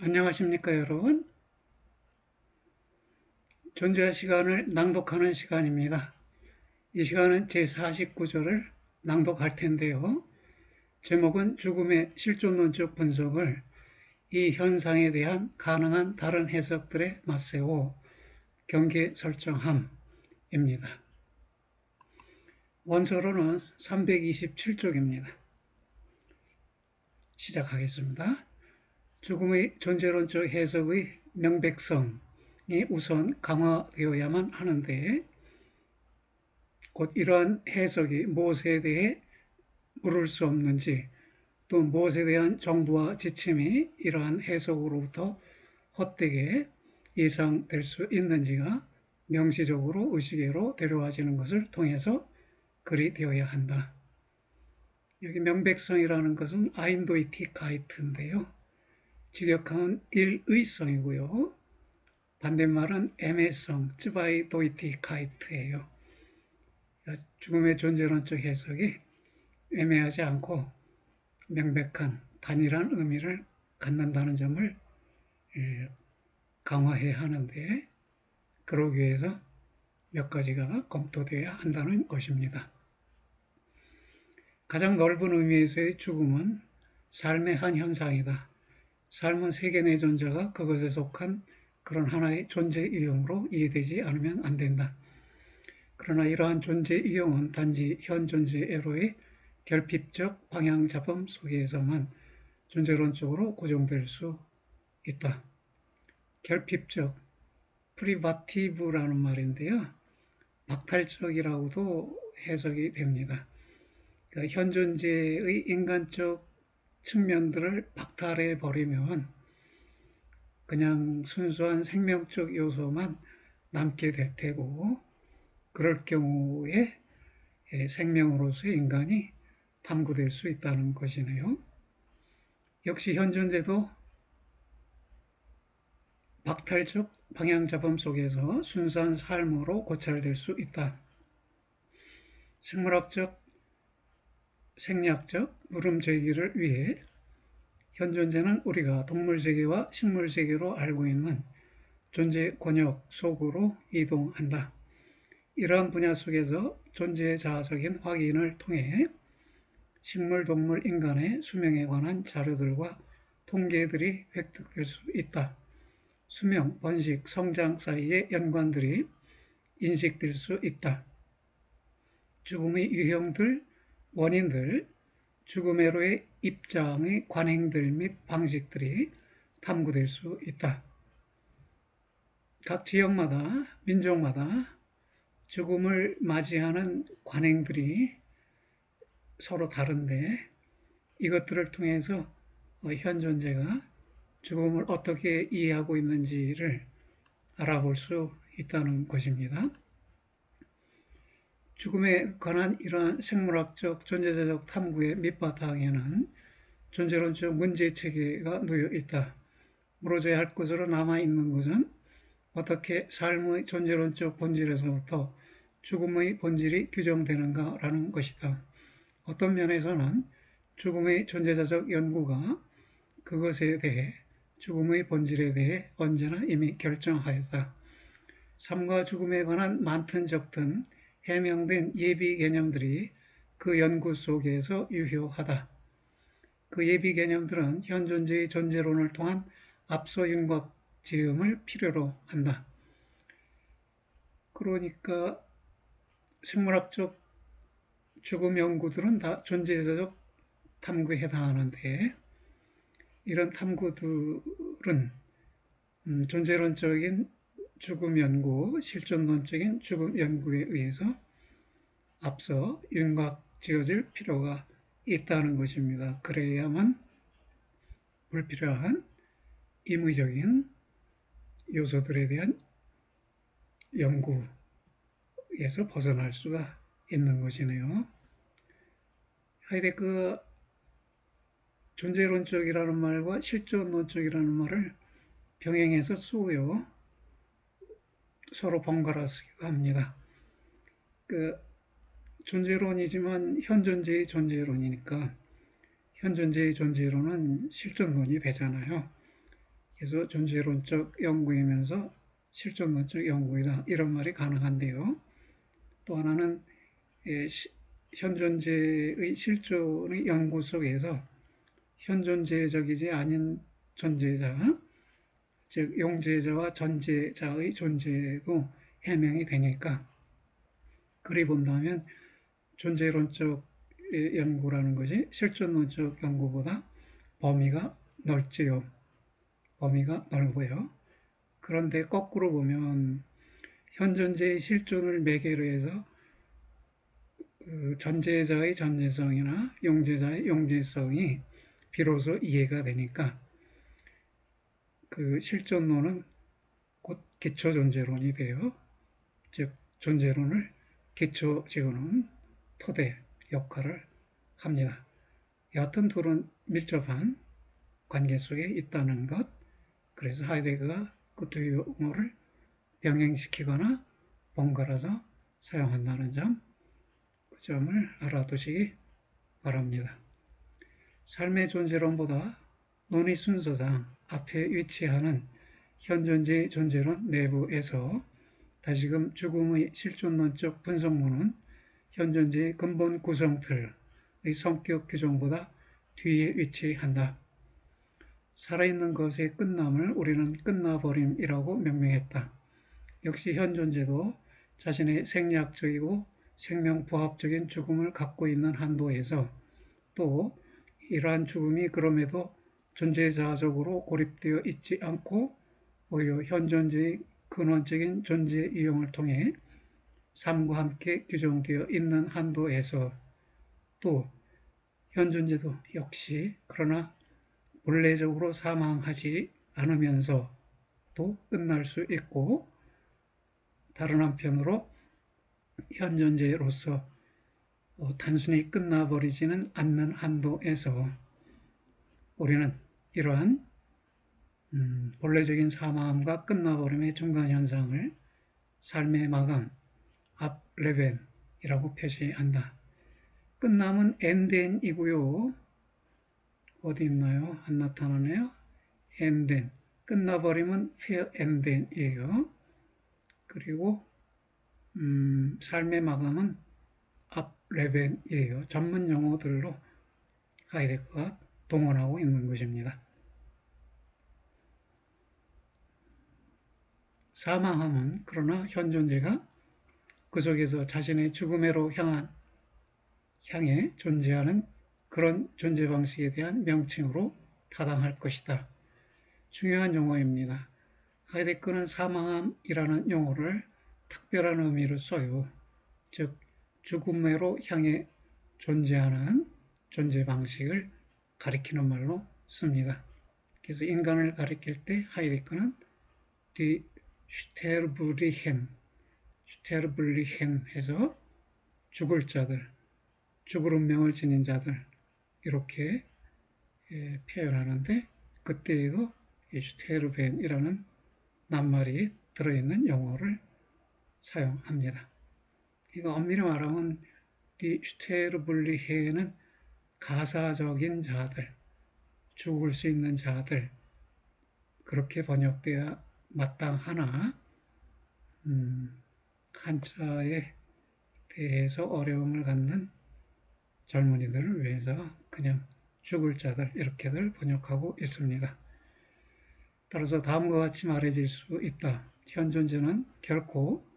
안녕하십니까, 여러분. 존재 시간을 낭독하는 시간입니다. 이 시간은 제49조를 낭독할 텐데요. 제목은 죽음의 실존론적 분석을 이 현상에 대한 가능한 다른 해석들에 맞세워 경계 설정함입니다. 원서로는 327쪽입니다. 시작하겠습니다. 죽음의 존재론적 해석의 명백성이 우선 강화되어야만 하는데 곧 이러한 해석이 무엇에 대해 물을 수 없는지 또 무엇에 대한 정부와 지침이 이러한 해석으로부터 헛되게 예상될 수 있는지가 명시적으로 의식외로 데려와지는 것을 통해서 그리 되어야 한다. 여기 명백성이라는 것은 아인도이티카이트인데요. 직역하면 일의성이고요. 반대말은 애매성, 쯔바이도이티카이트예요. 죽음의 존재론적 해석이 애매하지 않고 명백한 단일한 의미를 갖는다는 점을 강화해야 하는데 그러기 위해서 몇 가지가 검토되어야 한다는 것입니다. 가장 넓은 의미에서의 죽음은 삶의 한 현상이다. 삶은 세계 내 존재가 그것에 속한 그런 하나의 존재 유형으로 이해되지 않으면 안 된다. 그러나 이러한 존재 유형은 단지 현 존재애로의 결핍적 방향잡음 속에서만 존재론적으로 고정될 수 있다. 결핍적, 프리바티브라는 말인데요. 박탈적이라고도 해석이 됩니다. 그러니까 현 존재의 인간적 측면들을 박탈해 버리면 그냥 순수한 생명적 요소만 남게 될 테고 그럴 경우에 생명으로서의 인간이 탐구될 수 있다는 것이네요. 역시 현 존재도 박탈적 방향잡음 속에서 순수한 삶으로 고찰될 수 있다. 생물학적, 생략적 물음제기를 위해 현 존재는 우리가 동물세계와 식물세계로 알고 있는 존재 권역 속으로 이동한다. 이러한 분야 속에서 존재의 자아적인 확인을 통해 식물, 동물, 인간의 수명에 관한 자료들과 통계들이 획득될 수 있다. 수명, 번식, 성장 사이의 연관들이 인식될 수 있다. 죽음의 유형들, 원인들, 죽음으로의 입장의 관행들 및 방식들이 탐구될 수 있다. 각 지역마다, 민족마다 죽음을 맞이하는 관행들이 서로 다른데 이것들을 통해서 현 존재가 죽음을 어떻게 이해하고 있는지를 알아볼 수 있다는 것입니다. 죽음에 관한 이러한 생물학적, 존재자적 탐구의 밑바탕에는 존재론적 문제체계가 놓여 있다. 물어져야 할 것으로 남아있는 것은 어떻게 삶의 존재론적 본질에서부터 죽음의 본질이 규정되는가라는 것이다. 어떤 면에서는 죽음의 존재자적 연구가 그것에 대해 죽음의 본질에 대해 언제나 이미 결정하였다. 삶과 죽음에 관한 많든 적든 해명된 예비 개념들이 그 연구 속에서 유효하다. 그 예비 개념들은 현 존재의 존재론을 통한 앞서 윤곽 지음을 필요로 한다. 그러니까 생물학적 죽음 연구들은 다 존재자적 탐구에 해당하는데 이런 탐구들은 존재론적인 죽음 연구, 실존론적인 죽음 연구에 의해서 앞서 윤곽 지어질 필요가 있다는 것입니다. 그래야만 불필요한 임의적인 요소들에 대한 연구에서 벗어날 수가 있는 것이네요. 하이데크가 존재론적이라는 말과 실존론적이라는 말을 병행해서 쓰고요. 서로 번갈아 쓰기도 합니다. 존재론이지만 현존재의 존재론이니까 현존재의 존재론은 실존론이 되잖아요. 그래서 존재론적 연구이면서 실존론적 연구이다. 이런 말이 가능한데요. 또 하나는 현존재의 실존의 연구 속에서 현존재적이지 아닌 존재자, 즉 용재자와 전재자의 존재도 해명이 되니까 그리 본다면 존재론적 연구라는 것이 실존론적 연구보다 범위가 넓지요. 범위가 넓어요. 그런데 거꾸로 보면 현존재의 실존을 매개로 해서 그 전제자의 전제성이나 용제자의 용제성이 비로소 이해가 되니까 그 실존론은 곧 기초존재론이 되어 즉 존재론을 기초 지어놓은 토대 역할을 합니다. 여하튼 둘은 밀접한 관계 속에 있다는 것, 그래서 하이데거가 그 두 용어를 병행시키거나 번갈아서 사용한다는 점, 그 점을 알아두시기 바랍니다. 삶의 존재론보다 논의 순서상 앞에 위치하는 현존재의 존재론 내부에서 다시금 죽음의 실존론적 분석론은 현존재의 근본 구성틀의 성격 규정보다 뒤에 위치한다. 살아있는 것의 끝남을 우리는 끝나버림이라고 명명했다. 역시 현존재도 자신의 생략적이고 생명부합적인 죽음을 갖고 있는 한도에서 또 이러한 죽음이 그럼에도 존재자적으로 고립되어 있지 않고 오히려 현존재의 근원적인 존재 이용을 통해 삶과 함께 규정되어 있는 한도에서 또 현존재도 역시 그러나 본래적으로 사망하지 않으면서도 끝날 수 있고 다른 한편으로 현존재로서 단순히 끝나버리지는 않는 한도에서 우리는 이러한 본래적인 사망과 끝나버림의 중간 현상을 삶의 마감, 앞레벤이라고 표시한다. 끝남은 엔덴이고요. 어디 있나요? 안 나타나네요. 엔덴. 끝나버림은 페어 엔덴이에요. 그리고 삶의 마감은 앞레벤이에요. 전문 용어들로 하이데거가 동원하고 있는 것입니다. 사망함은 그러나 현존재가 그 속에서 자신의 죽음으로 향해 존재하는 그런 존재 방식에 대한 명칭으로 타당할 것이다. 중요한 용어입니다. 하이데거는 사망함이라는 용어를 특별한 의미로 써요. 즉 죽음으로 향해 존재하는 존재 방식을 가리키는 말로 씁니다. 그래서 인간을 가리킬 때 하이데거는 디 슈테르블리헨 해서 죽을 자들, 죽을 운명을 지닌 자들 이렇게 표현하는데 그때에도 슈테르벤이라는 낱말이 들어있는 용어를 사용합니다. 이거 엄밀히 말하면 디 슈테르블리헨은 가사적인 자들, 죽을 수 있는 자들 그렇게 번역되어야 마땅하나 한자에 대해서 어려움을 갖는 젊은이들을 위해서 그냥 죽을 자들 이렇게들 번역하고 있습니다. 따라서 다음과 같이 말해질 수 있다. 현존재는 결코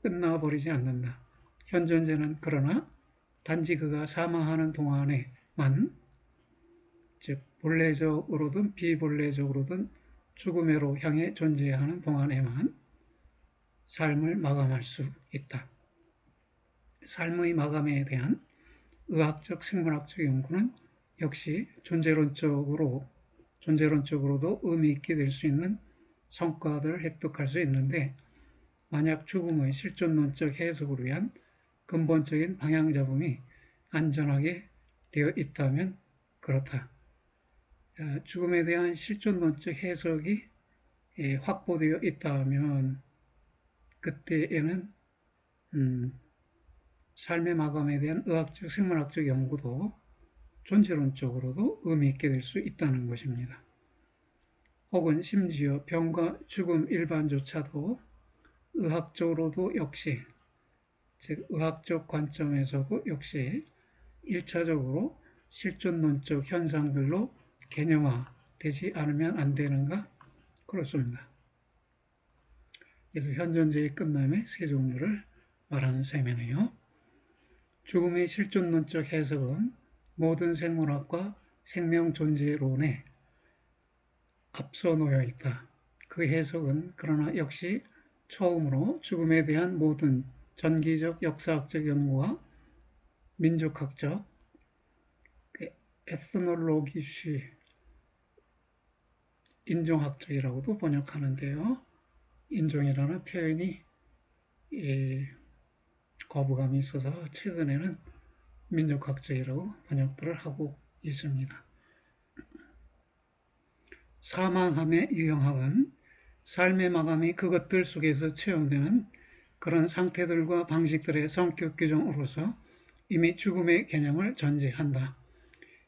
끝나버리지 않는다. 현존재는 그러나 단지 그가 사망하는 동안에만 즉 본래적으로든 비본래적으로든 죽음으로 향해 존재하는 동안에만 삶을 마감할 수 있다. 삶의 마감에 대한 의학적 생물학적 연구는 역시 존재론적으로도 의미 있게 될 수 있는 성과들을 획득할 수 있는데 만약 죽음의 실존론적 해석을 위한 근본적인 방향 잡음이 안전하게 되어 있다면 그렇다. 죽음에 대한 실존론적 해석이 확보되어 있다면 그때에는 삶의 마감에 대한 의학적, 생물학적 연구도 존재론적으로도 의미 있게 될 수 있다는 것입니다. 혹은 심지어 병과 죽음 일반조차도 의학적으로도 역시, 즉 의학적 관점에서도 역시 1차적으로 실존론적 현상들로 개념화되지 않으면 안 되는가? 그렇습니다. 그래서 현존제의 끝남의 세 종류를 말하는 셈이네요. 죽음의 실존론적 해석은 모든 생물학과 생명존재론에 앞서 놓여 있다. 그 해석은 그러나 역시 처음으로 죽음에 대한 모든 전기적 역사학적 연구와 민족학적, 에스노로기쉬, 인종학적이라고도 번역하는데요. 인종이라는 표현이 거부감이 있어서 최근에는 민족학적이라고 번역들을 하고 있습니다. 사망함의 유형학은 삶의 마감이 그것들 속에서 체험되는 그런 상태들과 방식들의 성격 규정으로서 이미 죽음의 개념을 전제한다.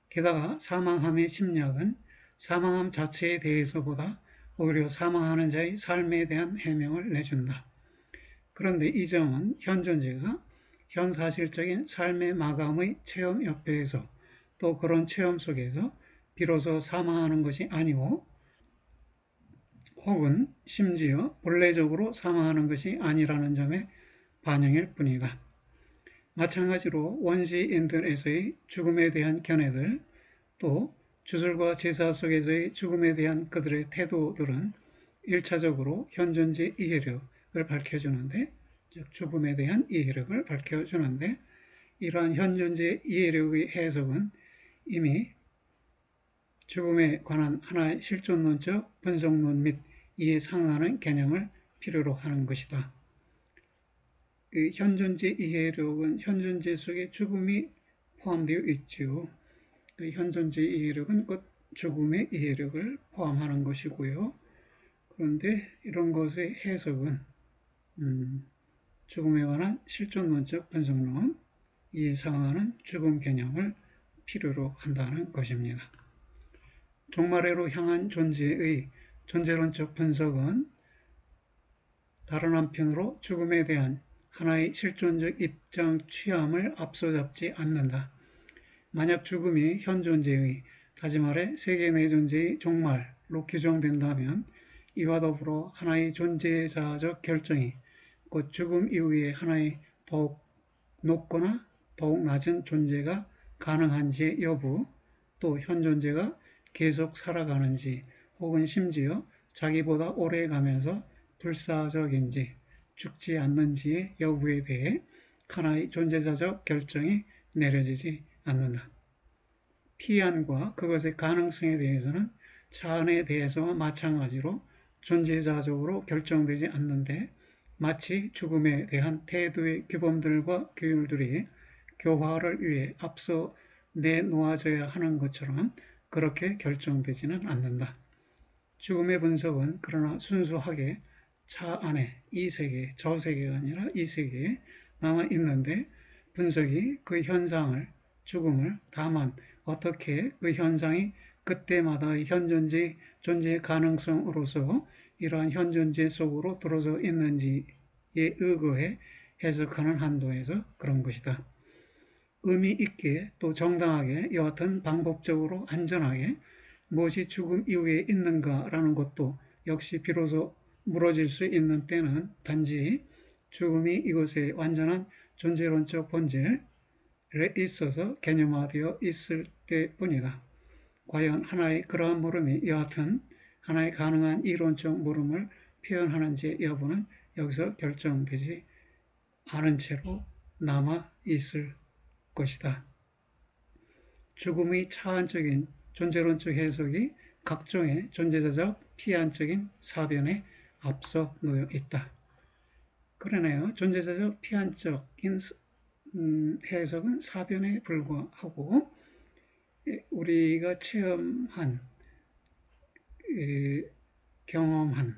게다가 사망함의 심리학은 사망함 자체에 대해서보다 오히려 사망하는 자의 삶에 대한 해명을 내준다. 그런데 이 점은 현존재가 현사실적인 삶의 마감의 체험 옆에서 또 그런 체험 속에서 비로소 사망하는 것이 아니고 혹은 심지어 본래적으로 사망하는 것이 아니라는 점의 반영일 뿐이다. 마찬가지로 원시인들에서의 죽음에 대한 견해들, 또 주술과 제사 속에서의 죽음에 대한 그들의 태도들은 1차적으로 현존재 이해력을 밝혀주는데, 즉 죽음에 대한 이해력을 밝혀주는데, 이러한 현존재 이해력의 해석은 이미 죽음에 관한 하나의 실존론적 분석론 및 이에 상응하는 개념을 필요로 하는 것이다. 그 현존재 이해력은 현존재 속에 죽음이 포함되어 있지요. 그 현존재 이해력은 곧 죽음의 이해력을 포함하는 것이고요. 그런데 이런 것의 해석은 죽음에 관한 실존론적 분석론, 이에 상응하는 죽음 개념을 필요로 한다는 것입니다. 종말회로 향한 존재의 존재론적 분석은 다른 한편으로 죽음에 대한 하나의 실존적 입장 취함을 앞서잡지 않는다. 만약 죽음이 현존재의, 다시 말해 세계 내존재의 종말로 규정된다면 이와 더불어 하나의 존재자적 결정이 곧 죽음 이후에 하나의 더욱 높거나 더욱 낮은 존재가 가능한지의 여부, 또 현존재가 계속 살아가는지 혹은 심지어 자기보다 오래 가면서 불사적인지 죽지 않는지의 여부에 대해 하나의 존재자적 결정이 내려지지 않는다. 피안과 그것의 가능성에 대해서는 차안에 대해서와 마찬가지로 존재자적으로 결정되지 않는데 마치 죽음에 대한 태도의 규범들과 규율들이 교화를 위해 앞서 내놓아져야 하는 것처럼 그렇게 결정되지는 않는다. 죽음의 분석은 그러나 순수하게 차 안에 이 세계, 저 세계가 아니라 이 세계에 남아있는데 분석이 그 현상을, 죽음을 다만 어떻게 그 현상이 그때마다의 현존재, 존재 가능성으로서 이러한 현존재 속으로 들어서 있는지에 의거해 해석하는 한도에서 그런 것이다. 의미 있게 또 정당하게 여하튼 방법적으로 안전하게 무엇이 죽음 이후에 있는가라는 것도 역시 비로소 물어질 수 있는 때는 단지 죽음이 이것의 완전한 존재론적 본질에 있어서 개념화되어 있을 때뿐이다. 과연 하나의 그러한 물음이 여하튼 하나의 가능한 이론적 물음을 표현하는지 여부는 여기서 결정되지 않은 채로 남아 있을 것이다. 죽음의 차안적인 존재론적 해석이 각종의 존재자적 피안적인 사변에 앞서 놓여 있다. 그러네요. 존재자적 피안적인 해석은 사변에 불과하고 우리가 체험한, 경험한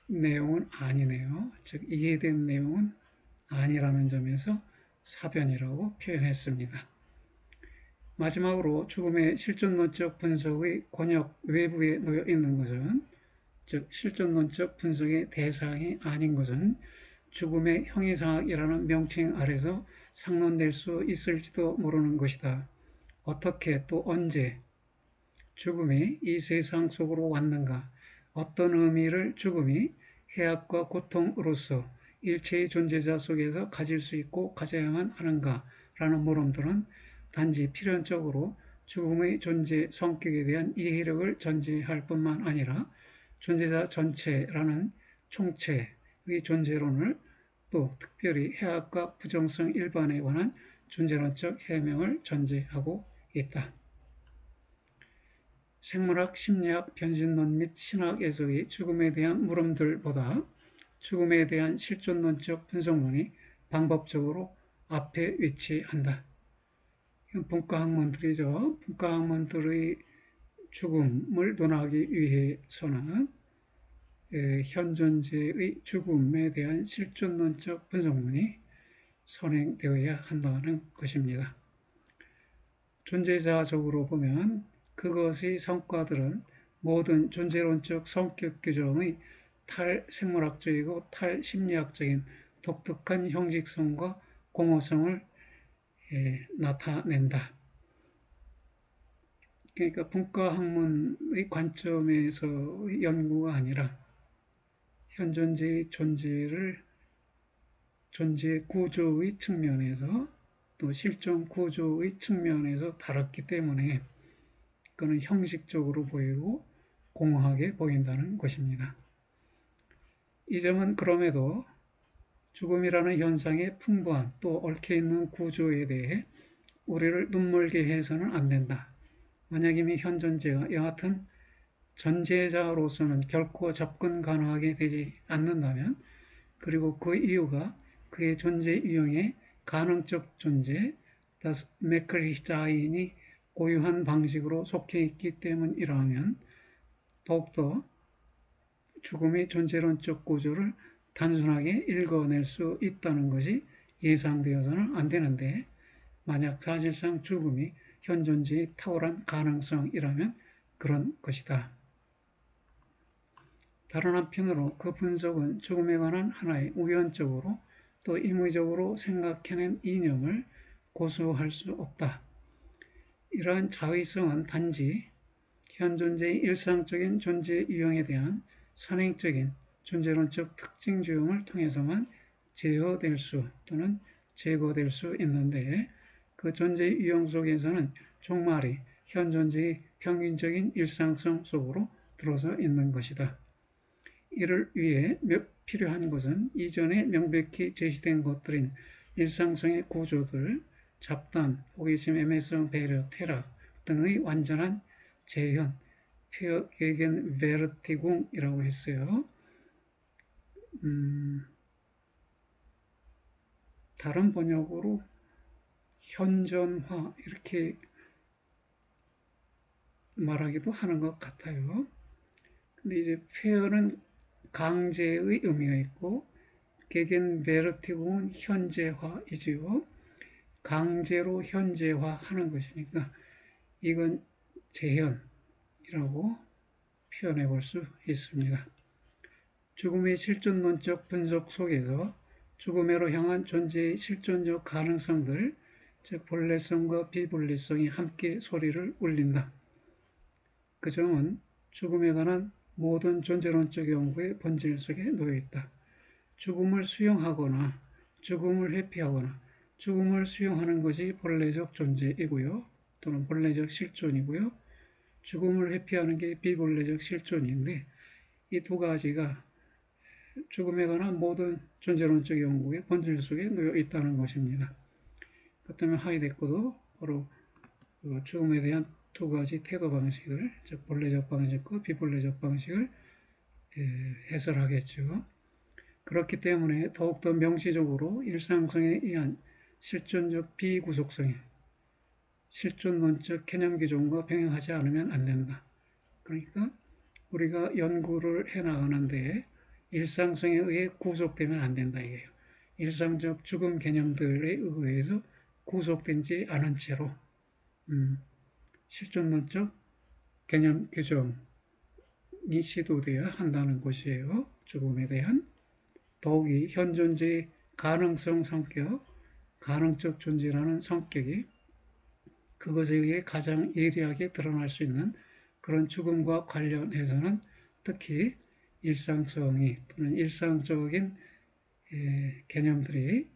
내용은 아니네요. 즉 이해된 내용은 아니라는 점에서 사변이라고 표현했습니다. 마지막으로 죽음의 실존론적 분석의 권역 외부에 놓여 있는 것은, 즉 실존론적 분석의 대상이 아닌 것은 죽음의 형이상학이라는 명칭 아래서 상론될 수 있을지도 모르는 것이다. 어떻게 또 언제 죽음이 이 세상 속으로 왔는가? 어떤 의미를 죽음이 해악과 고통으로서 일체의 존재자 속에서 가질 수 있고 가져야만 하는가? 라는 물음들은 단지 필연적으로 죽음의 존재 성격에 대한 이해력을 전제할 뿐만 아니라 존재자 전체라는 총체의 존재론을, 또 특별히 해악과 부정성 일반에 관한 존재론적 해명을 전제하고 있다. 생물학, 심리학, 변신론 및 신학에서의 죽음에 대한 물음들보다 죽음에 대한 실존론적 분석론이 방법적으로 앞에 위치한다. 분과학문들이죠. 분과학문들의 죽음을 논하기 위해서는 현존재의 죽음에 대한 실존론적 분석론이 선행되어야 한다는 것입니다. 존재자적으로 보면 그것의 성과들은 모든 존재론적 성격 규정의 탈생물학적이고 탈심리학적인 독특한 형식성과 공허성을 나타낸다. 그러니까 분과학문의 관점에서의 연구가 아니라 현존재의 존재를 존재 구조의 측면에서, 또 실존 구조의 측면에서 다뤘기 때문에 그는 형식적으로 보이고 공허하게 보인다는 것입니다. 이 점은 그럼에도 죽음이라는 현상의 풍부한 또 얽혀있는 구조에 대해 우리를 눈멀게 해서는 안 된다. 만약 이미 현존재가 여하튼 전제자로서는 결코 접근 가능하게 되지 않는다면, 그리고 그 이유가 그의 존재 유형의 가능적 존재, das mögliche Sein이 고유한 방식으로 속해 있기 때문이라면 더욱더 죽음의 존재론적 구조를 단순하게 읽어낼 수 있다는 것이 예상되어서는 안 되는데, 만약 사실상 죽음이 현존재의 탁월한 가능성이라면 그런 것이다. 다른 한편으로 그 분석은 죽음에 관한 하나의 우연적으로 또 임의적으로 생각해낸 이념을 고수할 수 없다. 이러한 자의성은 단지 현존재의 일상적인 존재 유형에 대한 선행적인 존재론적 특징 주형을 통해서만 제어될 수 또는 제거될 수 있는데, 그 존재 유형 속에서는 종말이 현존재의 평균적인 일상성 속으로 들어서 있는 것이다. 이를 위해 필요한 것은 이전에 명백히 제시된 것들인 일상성의 구조들, 잡담, 호기심, 애매성, 배려, 퇴락 등의 완전한 재현, Vergegenwärtigung 이라고 했어요. 다른 번역으로 현존화 이렇게 말하기도 하는 것 같아요. 근데 이제 페어는 강제의 의미가 있고 게겐베르티궁은 현재화이지요. 강제로 현재화하는 것이니까 이건 재현이라고 표현해 볼 수 있습니다. 죽음의 실존론적 분석 속에서 죽음으로 향한 존재의 실존적 가능성들, 즉 본래성과 비본래성이 함께 소리를 울린다. 그 점은 죽음에 관한 모든 존재론적 연구의 본질 속에 놓여 있다. 죽음을 수용하거나 죽음을 회피하거나 죽음을 수용하는 것이 본래적 존재이고요. 또는 본래적 실존이고요. 죽음을 회피하는 게 비본래적 실존인데, 이 두 가지가 죽음에 관한 모든 존재론적 연구의 본질 속에 놓여 있다는 것입니다. 그 때문에 하이데거도 바로 죽음에 대한 두 가지 태도 방식을, 즉 본래적 방식과 비본래적 방식을 해설하겠죠. 그렇기 때문에 더욱더 명시적으로 일상성에 의한 실존적 비구속성에 실존론적 개념 기존과 병행하지 않으면 안 된다. 그러니까 우리가 연구를 해나가는데 일상성에 의해 구속되면 안 된다 이게요. 일상적 죽음 개념들에 의해서 구속되지 않은 채로 실존론적 개념 규정이 시도되어야 한다는 것이에요. 죽음에 대한 더욱이 현존재의 가능성 성격, 가능적 존재라는 성격이 그것에 의해 가장 예리하게 드러날 수 있는 그런 죽음과 관련해서는 특히 일상성이 또는 일상적인 개념들이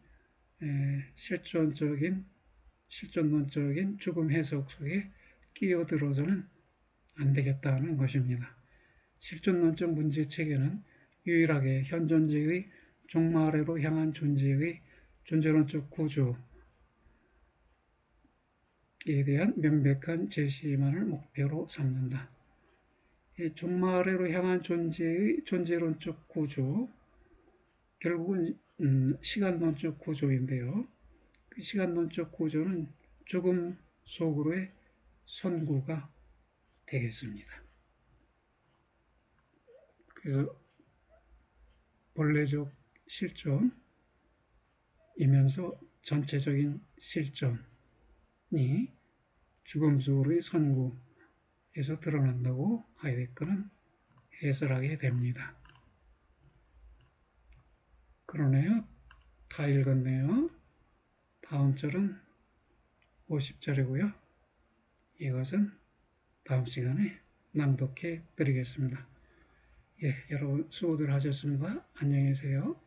실존론적인 죽음 해석 속에 끼어들어서는 안 되겠다는 것입니다. 실존론적 문제체계는 유일하게 현존재의 종말회로 향한 존재의 존재론적 구조에 대한 명백한 제시만을 목표로 삼는다. 종말회로 향한 존재의 존재론적 구조, 결국은 시간론적 구조인데요. 그 시간론적 구조는 죽음 속으로의 선구가 되겠습니다. 그래서 본래적 실존이면서 전체적인 실존이 죽음 속으로의 선구에서 드러난다고 하이데거는 해설하게 됩니다. 그러네요. 다 읽었네요. 다음 절은 50절이고요. 이것은 다음 시간에 낭독해 드리겠습니다. 여러분 수고들 하셨습니다. 안녕히 계세요.